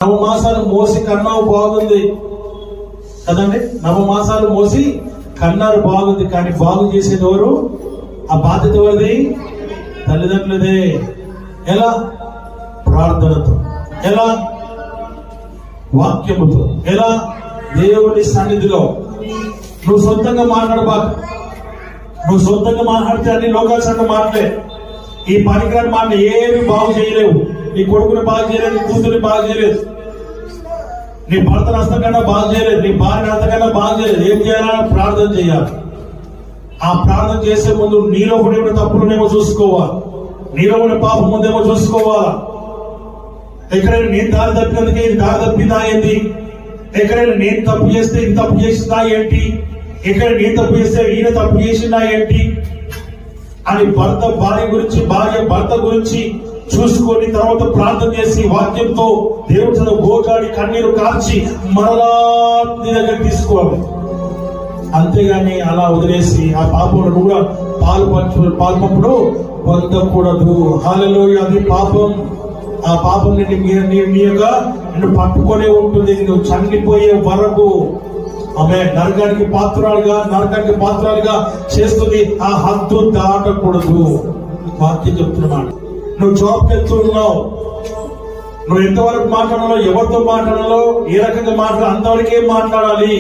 నవమాసాలు మోసి కన్నావు బాగుంది కదండి. నవమాసాలు మోసి కన్నారు బాగుంది, కానీ బాగు చేసేది ఎవరు? ఆ బాధ్యత ఎవరిది? తల్లిదండ్రులదే. ఎలా? ప్రార్థనతో, ఎలా? వాక్యముతో, ఎలా? దేవుని సన్నిధిలో. నువ్వు సొంతంగా మాట్లాడబాకు. నువ్వు సొంతంగా మాట్లాడితే అన్ని లోకాసంగా మాట్లాడే ఈ పనికిరాని మాట ఏమి బాగు చేయలేవు. నీ కొడుకుని బాగు చేయలేదు, నీ కూతురిని బాగు చేయలేదు, నీ భర్తను అంతకన్నా బాగు చేయలేదు, నీ భార్యను అంతకన్నా బాగు చేయలేదు. ఏం చేయాలా? ప్రార్థన చేయాలి. ఆ ప్రార్థన చేసే ముందు నీలో కూడా తప్పులునేమో చూసుకోవాలి, నీలో కూడా పాపం ముందేమో చూసుకోవాలా. ఎక్కడైనా నేను దారి తప్పినందుకే ఇది దారి తప్పిందా ఏంటి? ఎక్కడైనా నేను తప్పు చేస్తే ఇది తప్పు చేసిందా ఏంటి? ఎక్కడ నేను తప్పు చేస్తే ఈయన తప్పు చేసిందా ఏంటి అని భర్త భార్య గురించి, భార్య భర్త గురించి చూసుకొని తర్వాత ప్రార్థన చేసి వాక్యంతో దేవుడు గోచాడి కన్నీరు కార్చి మరలా నీ దగ్గర తీసుకోవాలి. అంతేగాని అలా వదిలేసి ఆ పాపంలో కూడా పాల్పంపుడు పొందకూడదు. హల్లెలూయా. అది పాపం. ఆ పాపం నిన్ను పట్టుకొనే ఉంటుంది, నువ్వు చనిపోయే వరకు. ఆమె నరకానికి పాత్రాలుగా చేస్తుంది. ఆ హద్దు దాటకూడదు. వాక్యం చెప్తున్నాడు. నువ్వు జాబ్కి వెళ్తున్నావు, నువ్వు ఎంతవరకు మాట్లాడాలో, ఎవరితో మాట్లాడాలో, ఏ రకంగా మాట్లాడాలి, అంతవరకే మాట్లాడాలి.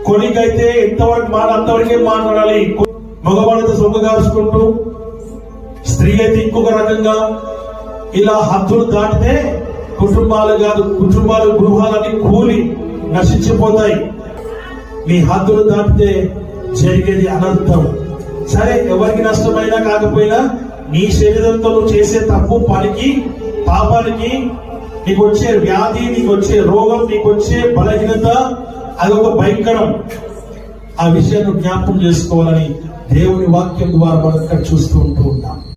కొనికైతే ఎంతవరకు అంతవరకే మాట్లాడాలి. మగవాడితో సొంగగార్చుకుంటూ, స్త్రీ అయితే ఇంకొక రకంగా, ఇలా హద్దులు దాటితే కుటుంబాలు గృహాలన్నీ కూలి నశించిపోతాయి. నీ హద్దులు దాటితే జరిగేది అనర్థం. సరే, ఎవరికి నష్టమైనా కాకపోయినా నీ శరీరంతో నువ్వు చేసే తప్పు పనికి, పాపానికి, నీకు వచ్చే వ్యాధి, నీకు వచ్చే రోగం, నీకు వచ్చే బలహీనత, అదొక భయంకరం. ఆ విషయాన్ని జ్ఞాపకం చేసుకోవాలని దేవుని వాక్యం ద్వారా మనం ఇక్కడ చూస్తూ ఉంటాం.